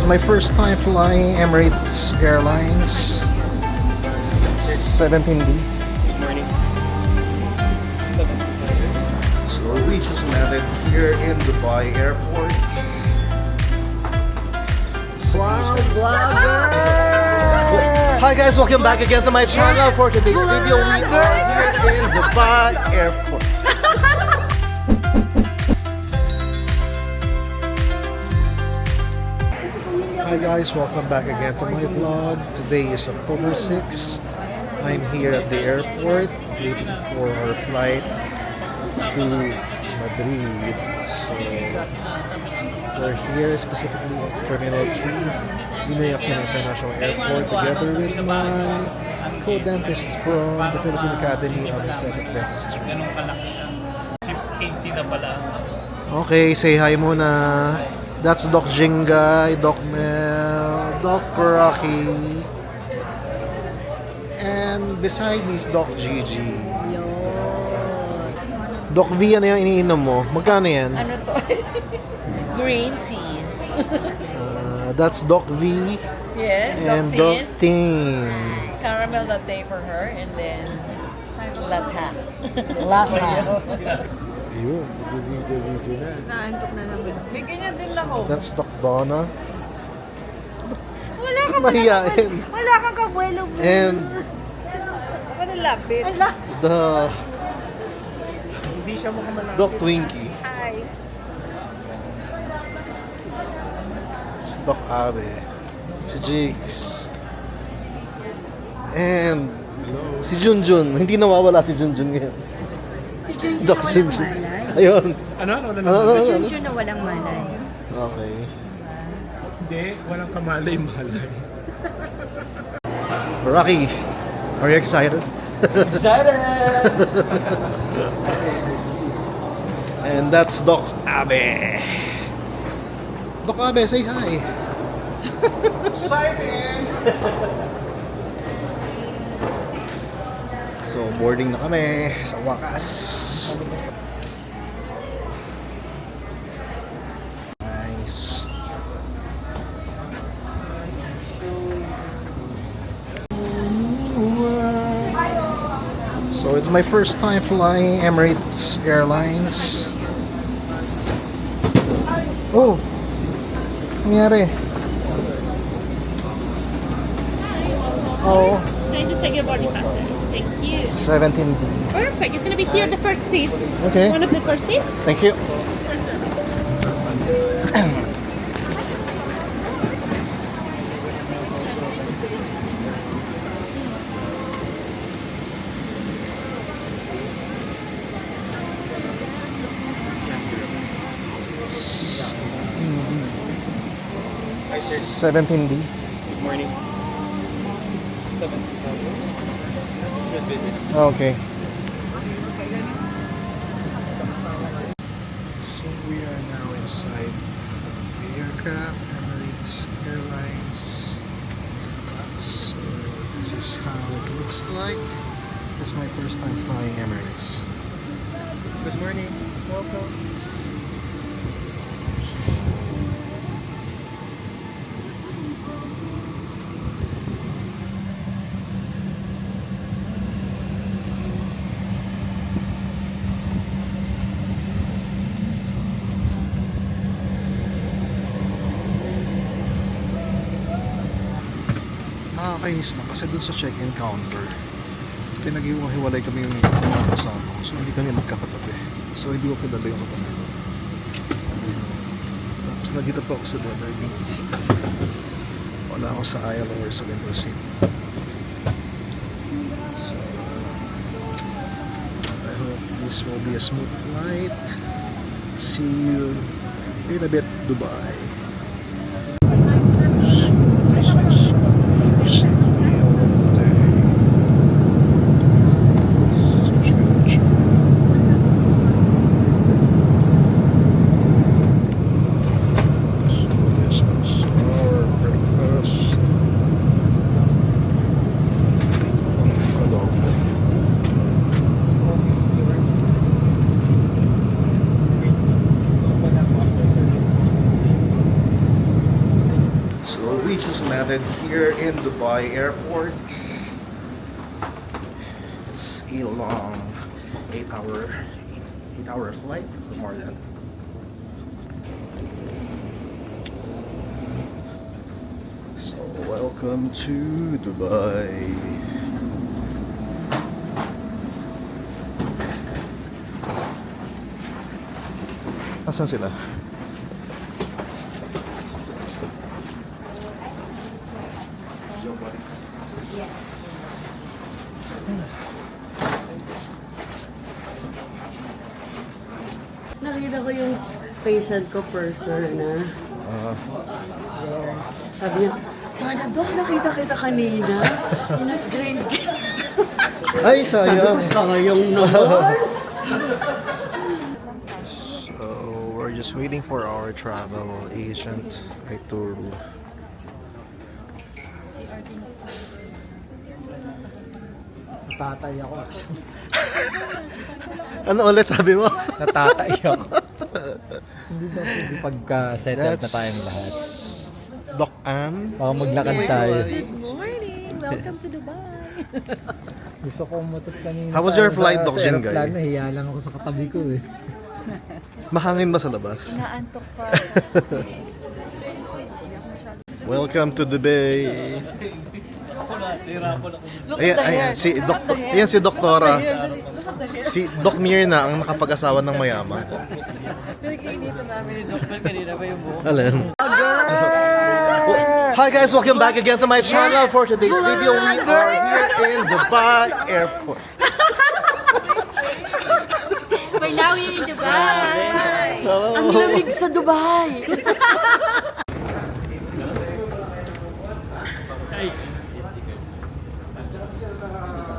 my first time flying Emirates Airlines 17B. Good morning. 7. So we just landed here in Dubai Airport. Wow, vlogger! Hi guys, welcome back again to my channel. For today's video, we are here in Dubai Airport. Hi guys, welcome back again to my vlog. Today is October 6. I'm here at the airport waiting for our flight to Madrid. So we're here specifically at Terminal 3, Ninoy Aquino International Airport, together with my co-dentists from the Philippine Academy of Aesthetic Dentistry. Okay, say hi muna. That's Doc Jingay, Doc Mel, Doc Rocky, and beside me is Doc Gigi. Doc V, ano yung iniinom mo? Magkano yan? Ano to? Green tea. That's Doc V Yes, and Doc Doc Tin. Caramel latte for her and then latha. Yun, video na. Naantok na naman. Bigyan niya din ako. That's Doc Donna. Wala kang Mahiyain. Wala kang kabuelo mo. And Ako na lapit. the Hindi siya mukhang malaki. Doc Twinkie. Hi. Si Doc Abe. Si Jigs. And si Junjun. Hindi nawawala si Junjun ngayon. Si Junjun Doc na walang Junjun. malay. Ayun. Ano? Si Junjun na walang malay. Okay. Hindi, walang kamalay-malay. Rocky, are you excited? Excited! And that's Doc Abe. Doc Abe, say hi. Excited! So, boarding na kami sa wakas. Nice. So, it's my first time flying Emirates Airlines. Oh! Nangyari? Oh, Can I just take your boarding pass? Thank you. 17B. Perfect. It's gonna be here, the first seats. Okay. One of the first seats. Thank you. Hi, sir. 17B. Good morning. 7. Should be this. Okay. So we are now inside the aircraft, Emirates Airlines. So this is how it looks like. It's my first time flying Emirates. Good morning. Welcome. Nakakainis na kasi dun sa check-in counter pinag-iwalay kami yung mga kasama ko, so hindi kami magkakatabi, so hindi ko pinala yung katabi ko. Tapos nagkita pa ako sa letter B, wala ako sa aisle or sa window seat. So I hope this will be a smooth flight. See you in a bit, Dubai. So we just landed here in Dubai Airport. It's a long 8-hour flight, more than. So welcome to Dubai. Asan sila? Nakita ko yung patient ko person na. Sabi niya, sana Dok, nakita kita kanina. Nag-grade Ay, Sabi ko, sayang naman. So we're just waiting for our travel agent, Aituru. Natatay ako actually. Ano ulit sabi mo? Natatay ako. Hindi ba pwede pagka-settled na tayong lahat? Doc Ann. Baka maglakad tayo. Good morning! Welcome to Dubai! Gusto ko umutot kanina. How was your flight, Doc Jingay? Sa aeroplano, hiya lang ako sa katabi ko eh. Mahangin ba sa labas? Naantok pa. Welcome to Dubai. Look Ayan, at the hair. ayan, si Look Doc, at the hair. ayan si Doktora. Look at the hair. Si Doc Mirna ang nakapag-asawa ng mayaman. Pinag-iinitan namin ni Doctor kanina pa yung buhok. Alin? Hi guys, welcome back again to my channel. For today's video, we are here in Dubai Airport. We're now here in Dubai. Ang lamig sa Dubai!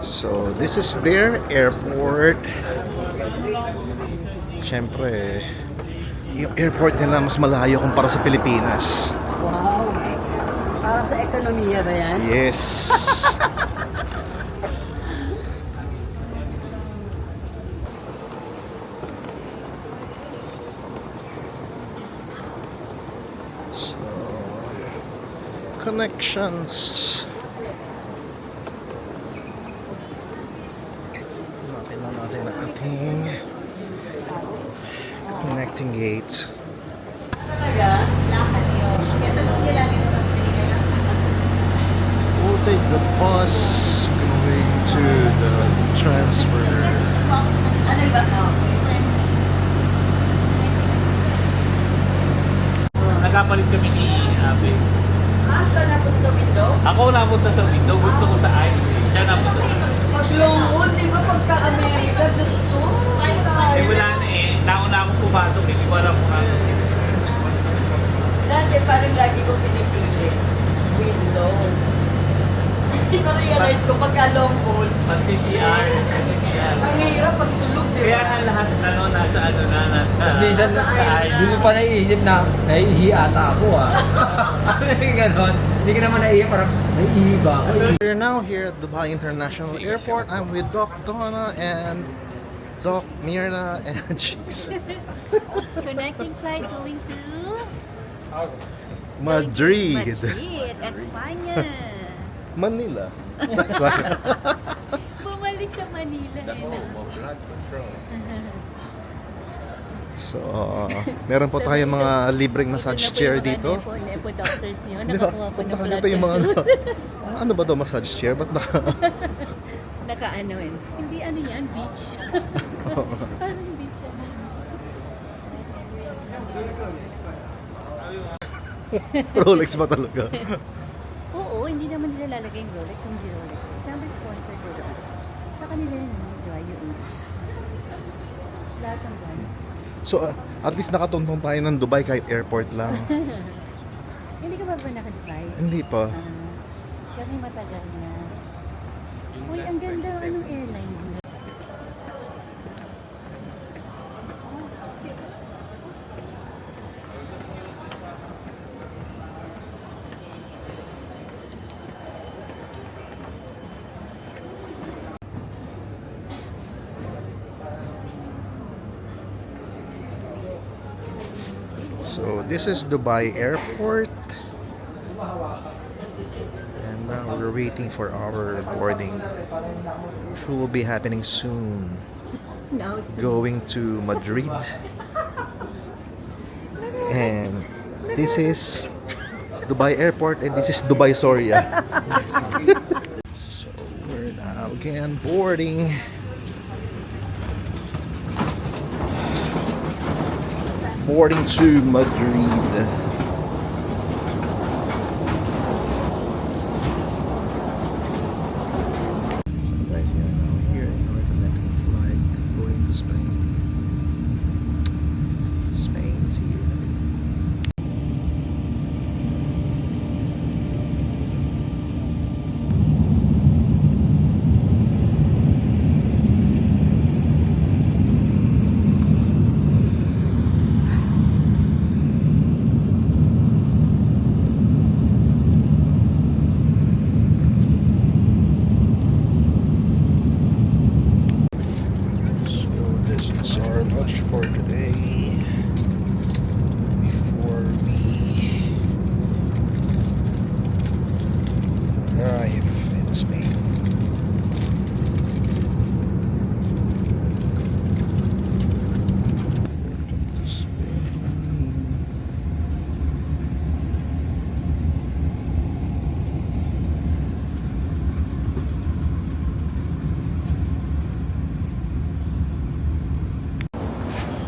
So, this is their airport. Siyempre, yung airport nila mas malayo kumpara sa Pilipinas. Wow! Para sa ekonomiya ba yan? Yes. So, connections. Hanapin na natin ang ating connecting gate. Talaga, lakad yun. Kaya totoo lagi ito ang pinigay. We'll take the bus going to the transfer. Ano ba? Nagkapalit kami ni Abe. Saan napunta sa window? Ako napunta sa window, gusto ko sa aisle. Siya napunta sa Longwood, di ba pagka-Amerika sa store? Eh wala na eh. Nauna akong pumasok, hindi ko alam kung ano sila. Dati parang lagi ko pinipili. Window. Na-realize ko pagka Longwood, Pag-CCR. ang hirap pagtulog, di Kaya ba? nga lahat nasa nasa Minsan, sa aisle. Hindi mo pa naiisip na naiihi ata ako ah. Ano yung ganon? Hindi ka naman naiihi, parang naiihi ba ako? We're now here at Dubai International Airport. I'm with Doc Donna and Doc Mirna and Cheeks. Connecting flight going to Madrid. Madrid, Espanya. Manila. That's why. Bumalik sa Manila. So, meron po tayong mga libreng massage chair dito. Nepo doctors niyo, Di ba? nakakuha po ng blood Nakakita yung mga pressure. ano ba to massage chair? Ba't naka... Naka-ano eh. Hindi ano yan, beach. Parang beach yan. Rolex ba talaga? Oo, hindi naman nila lalagay yung Rolex, hindi Rolex. Siyempre sponsored yung Rolex. Sa kanila yun, di ba? Yung lahat ng brands. So, at least nakatuntong tayo ng Dubai kahit airport lang. Hindi ka ba naka-Dubai? Hindi pa. Kami matagal na. Uy, ang ganda. Anong airline? So, this is Dubai Airport. And now we're waiting for our boarding, which will be happening soon. Now, Going to Madrid. And this is Dubai Airport, and this is Dubai Soria. So we're now again boarding. Boarding to Madrid. Guys, we are now here in our connecting flight going to Spain. Spain's here. So this is our lunch for today before we arrive in Spain. Welcome to Spain.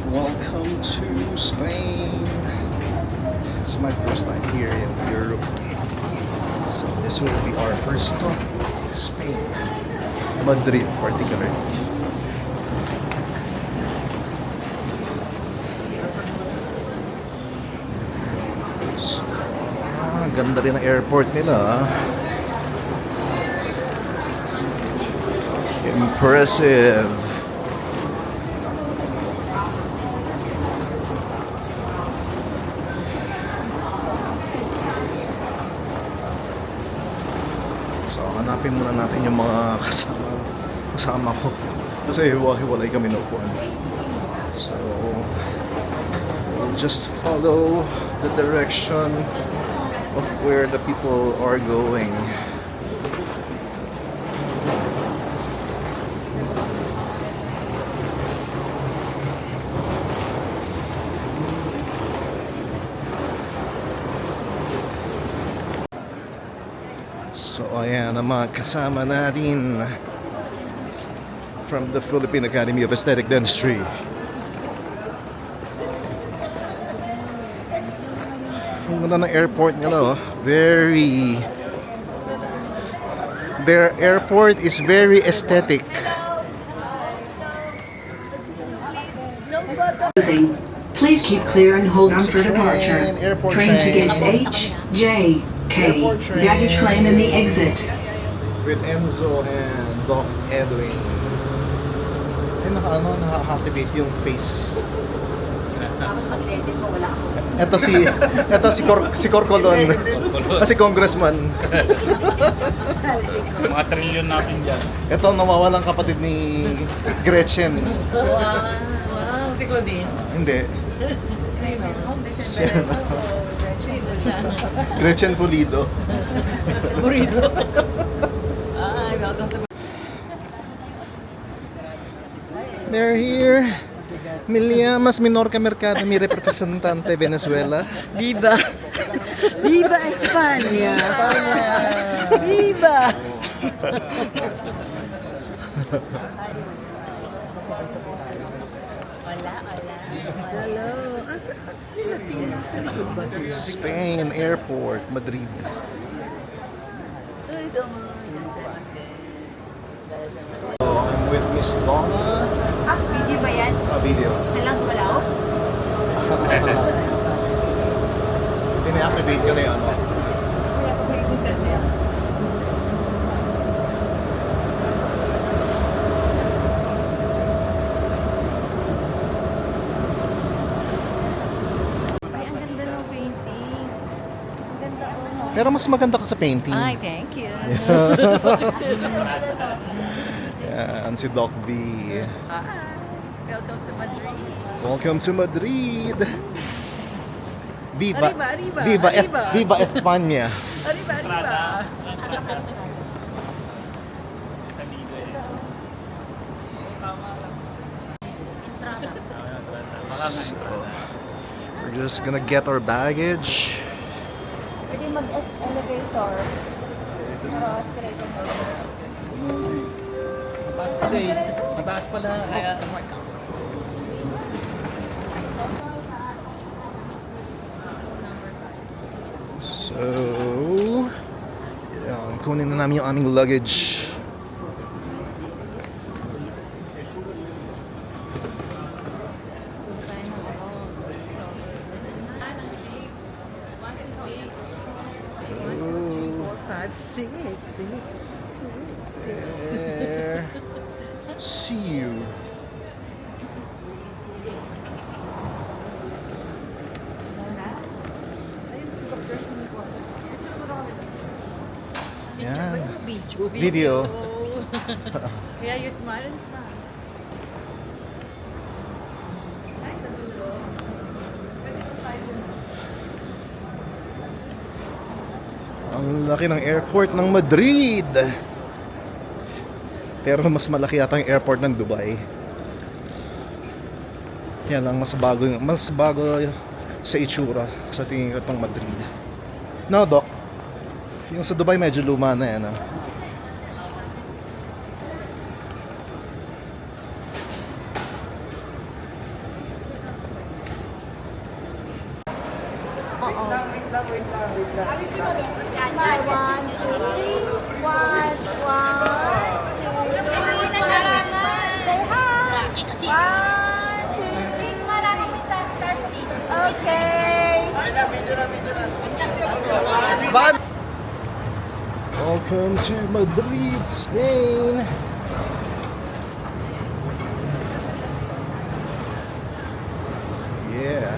Welcome to Spain. It's my first time here in Europe. So this will be our first stop. Spain. Madrid particularly. So, ganda rin ang airport nila. Impressive. So, hanapin muna natin yung mga kasama ko. Kasi hiwa-hiwalay kami na upuan. So, we'll just follow the direction of where the people are going. So ayan ang mga kasama natin from the Philippine Academy of Aesthetic Dentistry. Ang ganda ng airport nila, oh. Their airport is very aesthetic. Please keep clear and hold on for departure. Airport Train to train. gates H, J, K. Airport train. Baggage claim in the exit. With Enzo and Doc Edwin. Ay, nakaka-activate yung face. Si Corcolon. Si Congressman. Mga trilyon natin dyan. Ito nawawalang kapatid ni Gretchen. Wow, si Claudine. Hindi. Gretchen Pulido. Burrito. Welcome to They're here. Miliamas Minorca Mercado, mi representante Venezuela. Viva! Viva España! Viva! Hello. Asa sila tingin? Nasa likod ba sila? Spain Airport, Madrid. I'm with Miss Donna. Video ba yan? Video. Halang walaw? Pina-activate ko na yun. No? Ay, ang ganda ng painting. Ang ganda oh. Pero mas maganda ko sa painting. Ay, thank you. Yan, si Doc V. Welcome to Madrid. Welcome to Madrid. Viva, Arriba, arriba, Viva, arriba. Viva España. Arriba, arriba. So, we're just gonna get our baggage. Pwede mag-elevator. Escalator. Mataas pala eh. Mataas pala. Kaya... So, yan, kunin na namin yung aming luggage. There. See you. Yan. Video. Kaya you smile and smile. Ay, sa dulo. Pwede po tayo. Ang laki ng airport ng Madrid. Pero mas malaki yata ang airport ng Dubai. Yan lang, mas bago sa itsura sa tingin ko itong Madrid. No, Doc? Yung sa Dubai medyo luma na yan. Smile. 1, 2, 3. 1, 1, 2, 3. Say hi. 1, 2, 3. Smile lang ang mita. Carefully. Okay. Bad. Welcome to Madrid, Spain. Yeah.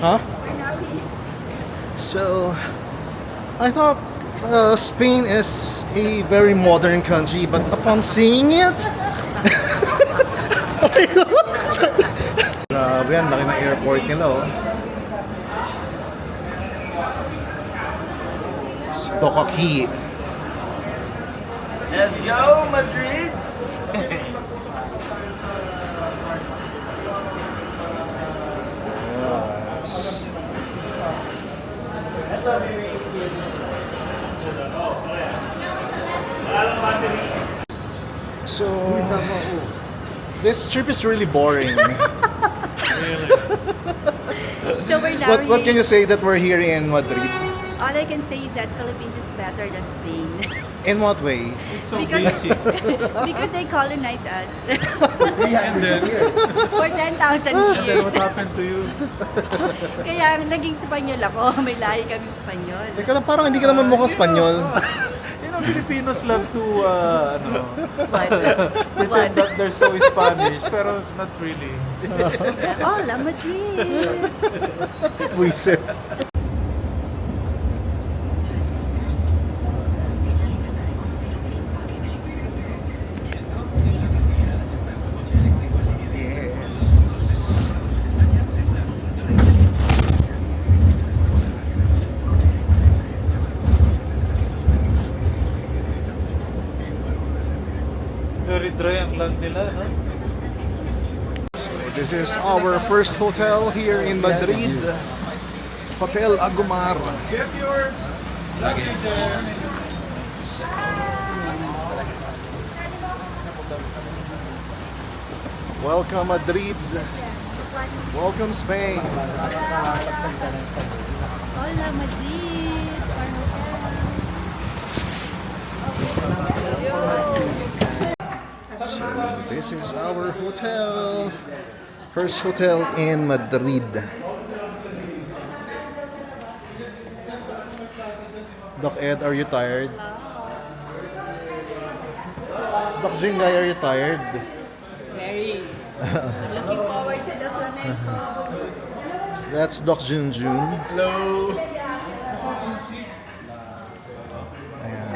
Huh? So, I thought Spain is a very modern country, but upon seeing it, grabe yan, laki ng airport nila, oh. Stokaki. Let's go, Madrid! Yes. So, this trip is really boring. So we're now What can you say that we're here in Madrid? All I can say is that Philippines is better than Spain. In what way? It's so Because- basic. Because they colonized us 300 years. for 10,000 Then years. what happened to you? Kaya naging Spanyol ako. May lahi kami Spanyol. Teka lang, parang hindi ka naman mukhang Espanyol. You know, Filipinos love to, What? pretend that they're so Spanish, pero not really. Hola, Madrid! Buisit. Very dry ang land nila, no? This is our first hotel here in Madrid. Hotel Agumar. Get your luggage there. Welcome Madrid. Welcome Spain. Hola, Madrid! Our hotel. So this is our hotel. First hotel in Madrid. Doc Ed, are you tired? Doc Jingay, are you tired? Very. Looking forward to the flamenco. That's Doc Junjun. Hello! Ayan.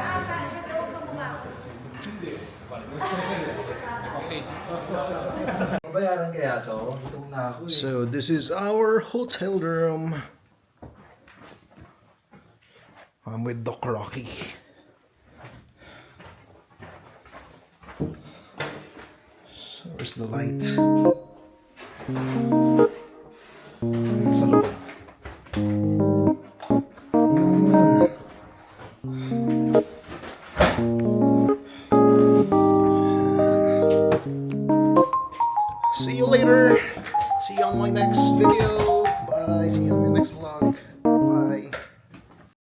pa ako eh. So this is our hotel room. I'm with Doc Rocky. So where's the light? Sa loob. See you later. See you on my next video.